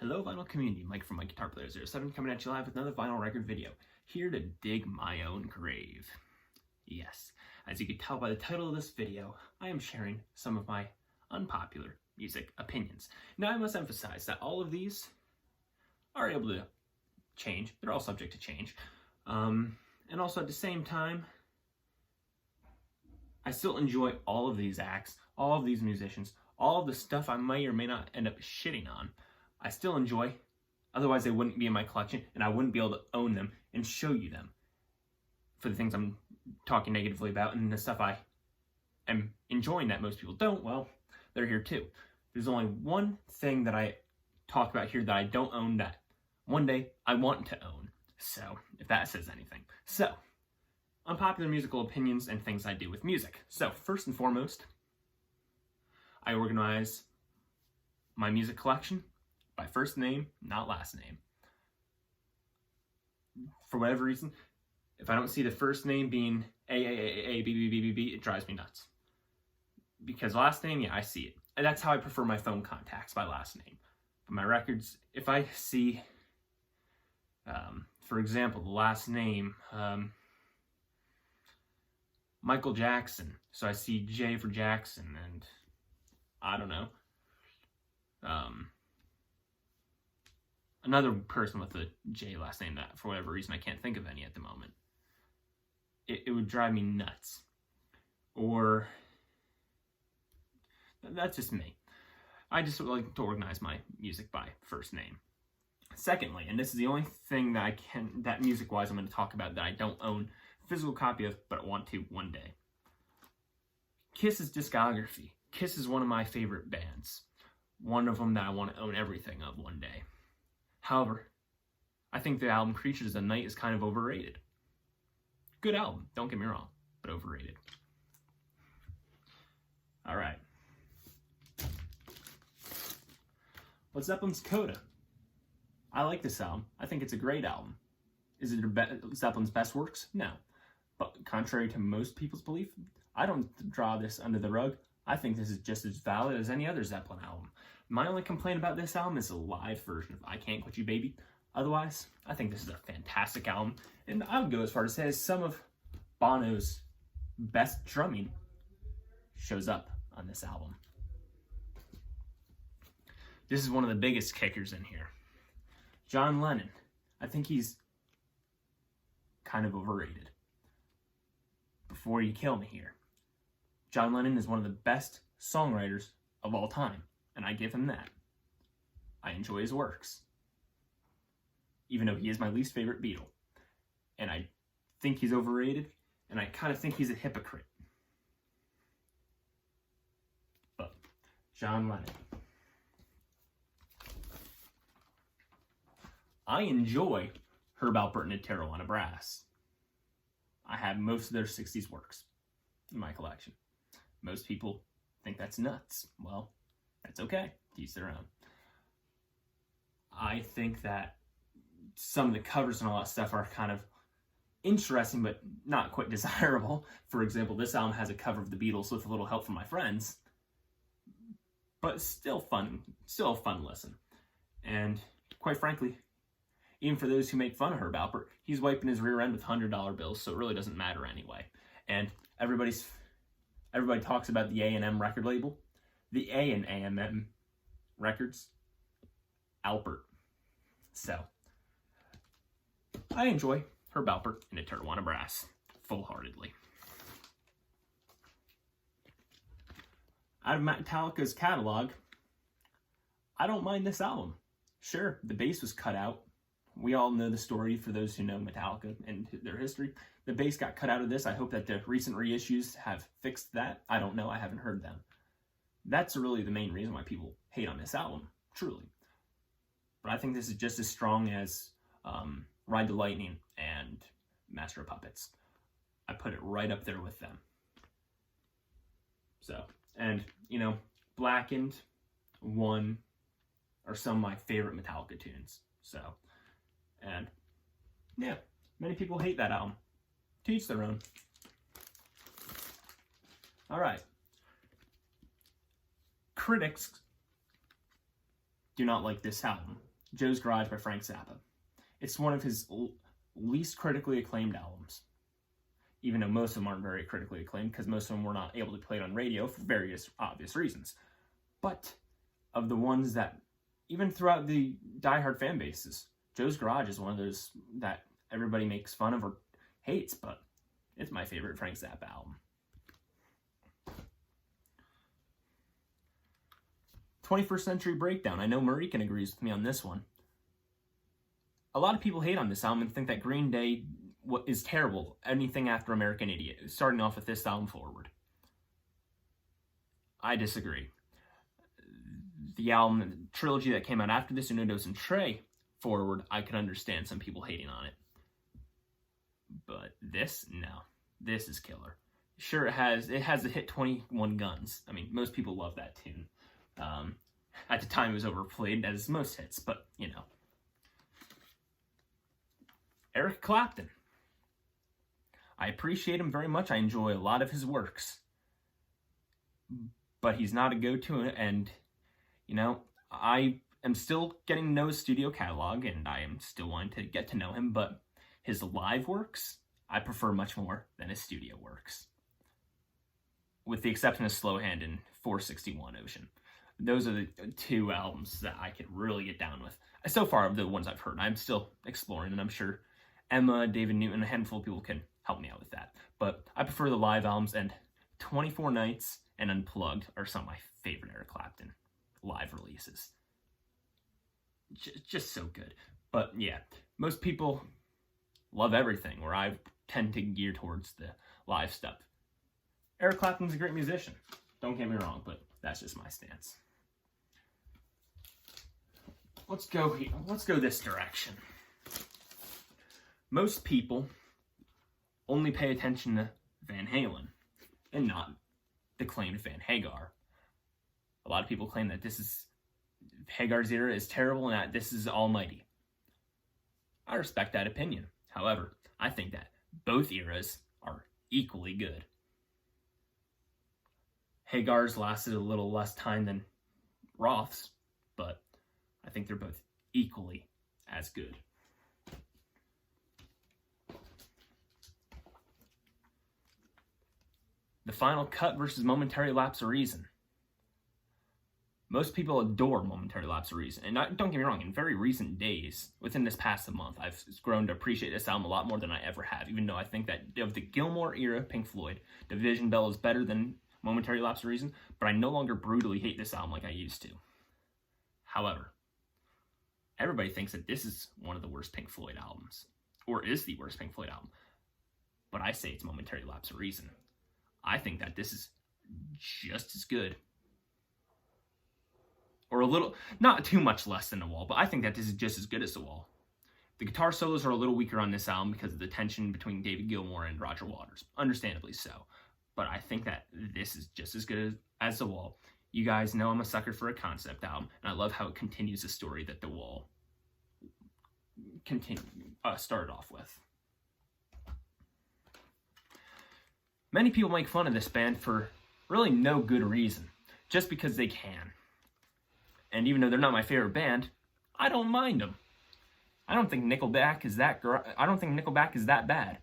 Hello vinyl community, Mike from My Guitar Player 07 coming at you live with another vinyl record video, here to dig my own grave. Yes, as you can tell by the title of this video, I am sharing some of my unpopular music opinions. Now I must emphasize that all of these are able to change, they're all subject to change, and also at the same time, I still enjoy all of these acts, all of these musicians, all of the stuff I may or may not end up shitting on. I still enjoy, otherwise they wouldn't be in my collection and I wouldn't be able to own them and show you them for the things I'm talking negatively about, and the stuff I am enjoying that most people don't, well, they're here too. There's only one thing that I talk about here that I don't own that one day I want to own. So, if that says anything. So, unpopular musical opinions and things I do with music. So, first and foremost, I organize my music collection by first name, not last name. For whatever reason, if I don't see the first name being A, B, B, B, B, B, it drives me nuts. Because last name, yeah, I see it. And that's how I prefer my phone contacts, by last name. But my records, if I see, for example, the last name, Michael Jackson, so I see J for Jackson, and I don't know, another person with a J last name that, for whatever reason, I can't think of any at the moment. It would drive me nuts. Or, that's just me. I just like to organize my music by first name. Secondly, and this is the only thing that music-wise I'm going to talk about that I don't own a physical copy of, but I want to one day. Kiss's discography. Kiss is one of my favorite bands. One of them that I want to own everything of one day. However, I think the album Creatures of the Night is kind of overrated. Good album, don't get me wrong, but overrated. Alright. Led Zeppelin's Coda. I like this album. I think it's a great album. Is it Zeppelin's best works? No. But contrary to most people's belief, I don't draw this under the rug. I think this is just as valid as any other Zeppelin album. My only complaint about this album is the live version of I Can't Quit You Baby. Otherwise, I think this is a fantastic album. And I would go as far to say as some of Bono's best drumming shows up on this album. This is one of the biggest kickers in here. John Lennon. I think he's kind of overrated. Before you kill me here. John Lennon is one of the best songwriters of all time, and I give him that. I enjoy his works, even though he is my least favorite Beatle. And I think he's overrated, and I kind of think he's a hypocrite. But, John Lennon. I enjoy Herb Alpert and Tijuana Brass. I have most of their 60s works in my collection. Most people think that's nuts. Well, that's okay. To each their own. I think that some of the covers and all that stuff are kind of interesting, but not quite desirable. For example, this album has a cover of the Beatles with a little help from my friends. But still fun. Still a fun listen. And quite frankly, even for those who make fun of Herb Alpert, he's wiping his rear end with $100 bills, so it really doesn't matter anyway. And everybody talks about the A&M record label. The A in A&M Records, Alpert. So, I enjoy Herb Alpert and Tijuana Brass full-heartedly. Out of Metallica's catalog, I don't mind this album. Sure, the bass was cut out. We all know the story for those who know Metallica and their history. The bass got cut out of this. I hope that the recent reissues have fixed that. I don't know. I haven't heard them. That's really the main reason why people hate on this album, truly. But I think this is just as strong as Ride the Lightning and Master of Puppets. I put it right up there with them. So, and, you know, Blackened, One are some of my favorite Metallica tunes. So, and yeah, many people hate that album. To each their own. Alright. Critics do not like this album. Joe's Garage by Frank Zappa. It's one of his least critically acclaimed albums, even though most of them aren't very critically acclaimed because most of them were not able to play it on radio for various obvious reasons. But of the ones that, even throughout the diehard fan bases, Joe's Garage is one of those that everybody makes fun of or hates, but it's my favorite Frank Zappa album. 21st Century Breakdown. I know Marican agrees with me on this one. A lot of people hate on this album and think that Green Day is terrible. Anything after American Idiot, starting off with this album forward. I disagree. The album, trilogy that came out after this, Unodos and Trey, forward, I could understand some people hating on it. But this, no. This is killer. Sure, it has the hit 21 Guns. I mean, most people love that tune. At the time, it was overplayed as most hits, but, you know. Eric Clapton. I appreciate him very much. I enjoy a lot of his works. But he's not a go-to, and, you know, I am still getting to know his studio catalog, and I am still wanting to get to know him, but his live works, I prefer much more than his studio works. With the exception of Slow Hand and 461 Ocean. Those are the two albums that I could really get down with. So far, the ones I've heard. I'm still exploring, and I'm sure Emma, David Newton, a handful of people can help me out with that. But I prefer the live albums, and 24 Nights and Unplugged are some of my favorite Eric Clapton live releases. Just so good. But yeah, most people love everything, where I tend to gear towards the live stuff. Eric Clapton's a great musician. Don't get me wrong, but that's just my stance. Let's go here. Let's go this direction. Most people only pay attention to Van Halen and not the claimed Van Hagar. A lot of people claim that this is Hagar's era is terrible and that this is almighty. I respect that opinion. However, I think that both eras are equally good. Hagar's lasted a little less time than Roth's, but I think they're both equally as good. The Final Cut versus Momentary Lapse of Reason. Most people adore Momentary Lapse of Reason, and don't get me wrong, in very recent days, within this past month, I've grown to appreciate this album a lot more than I ever have, even though I think that of the Gilmour era Pink Floyd, Division Bell is better than Momentary Lapse of Reason, but I no longer brutally hate this album like I used to. However, everybody thinks that this is one of the worst Pink Floyd albums, or is the worst Pink Floyd album, but I say it's Momentary Lapse of Reason. I think that this is just as good. Or a little, not too much less than The Wall, but I think that this is just as good as The Wall. The guitar solos are a little weaker on this album because of the tension between David Gilmour and Roger Waters. Understandably so. But I think that this is just as good as The Wall. You guys know I'm a sucker for a concept album, and I love how it continues the story that The Wall started off with. Many people make fun of this band for really no good reason, just because they can. And even though they're not my favorite band, I don't mind them. I don't think Nickelback is that bad.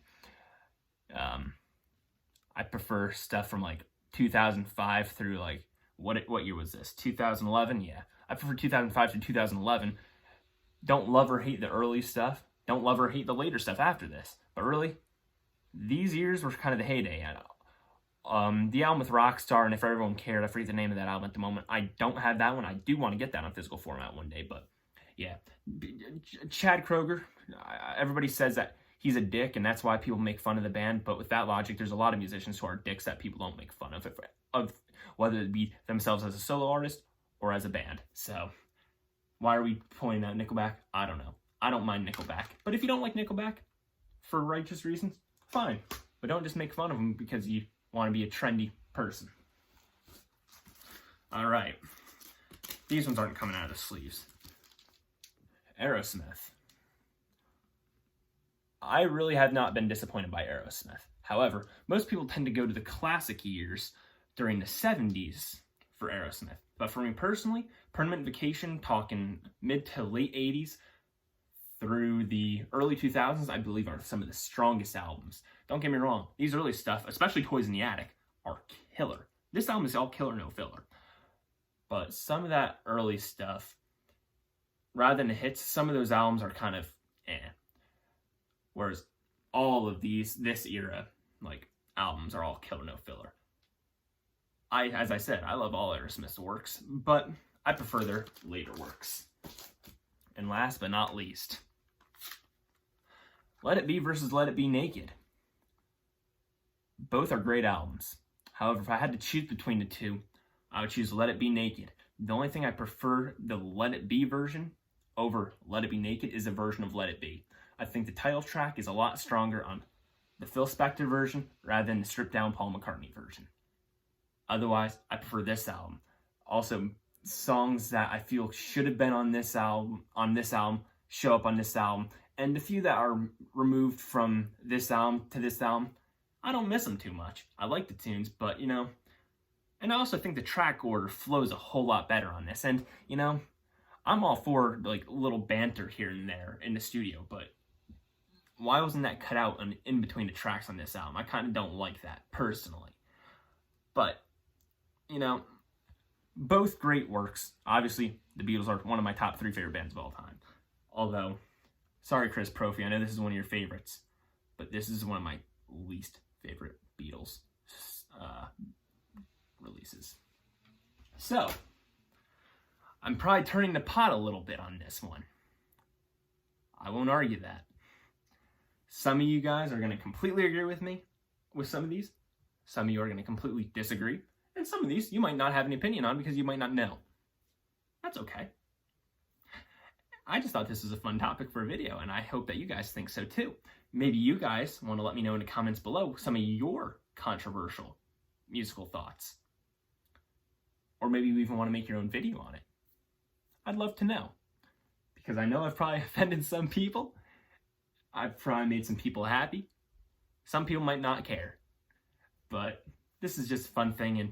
I prefer stuff from like 2005 through like what year was this? 2011? Yeah. I prefer 2005 to 2011. Don't love or hate the early stuff. Don't love or hate the later stuff after this. But really, these years were kind of the heyday. The album with Rockstar, and If Everyone Cared, I forget the name of that album at the moment. I don't have that one. I do want to get that on physical format one day, but yeah. Chad Kroeger, everybody says that he's a dick, and that's why people make fun of the band, but with that logic, there's a lot of musicians who are dicks that people don't make fun of whether it be themselves as a solo artist or as a band. So, why are we pointing out Nickelback? I don't know. I don't mind Nickelback. But if you don't like Nickelback, for righteous reasons, fine. But don't just make fun of them because you want to be a trendy person. Alright. These ones aren't coming out of the sleeves. Aerosmith. I really have not been disappointed by Aerosmith. However, most people tend to go to the classic years during the 70s for Aerosmith. But for me personally, Permanent Vacation, talking mid to late 80s through the early 2000s, I believe are some of the strongest albums. Don't get me wrong, these early stuff, especially Toys in the Attic, are killer. This album is all killer, no filler. But some of that early stuff, rather than the hits, some of those albums are kind of eh. Whereas all of this era, like, albums are all killer, no filler. As I said, I love all Aerosmith's works, but I prefer their later works. And last but not least, Let It Be versus Let It Be Naked. Both are great albums. However, if I had to choose between the two, I would choose Let It Be Naked. The only thing I prefer the Let It Be version over Let It Be Naked is the version of Let It Be. I think the title track is a lot stronger on the Phil Spector version rather than the stripped down Paul McCartney version. Otherwise, I prefer this album. Also, songs that I feel should have been on this album show up on this album, and the few that are removed from this album to this album, I don't miss them too much. I like the tunes, but and I also think the track order flows a whole lot better on this. And I'm all for like little banter here and there in the studio, but why wasn't that cut out in between the tracks on this album? I kind of don't like that personally. But both great works. Obviously, the Beatles are one of my top 3 favorite bands of all time. Although, sorry, Chris Profi, I know this is one of your favorites, but this is one of my least favorite Beatles releases. So, I'm probably turning the pot a little bit on this one. I won't argue that. Some of you guys are going to completely agree with me with some of these. Some of you are going to completely disagree. And some of these you might not have an opinion on because you might not know. That's okay. I just thought this was a fun topic for a video, and I hope that you guys think so too. Maybe you guys want to let me know in the comments below some of your controversial musical thoughts. Or maybe you even want to make your own video on it. I'd love to know. Because I know I've probably offended some people. I've probably made some people happy. Some people might not care. But this is just a fun thing, and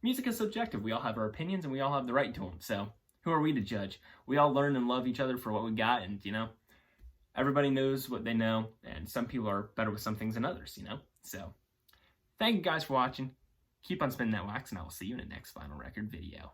music is subjective. We all have our opinions, and we all have the right to them. So who are we to judge? We all learn and love each other for what we got, and everybody knows what they know, and some people are better with some things than others. So thank you guys for watching. Keep on spinning that wax, and I will see you in the next Final Record video.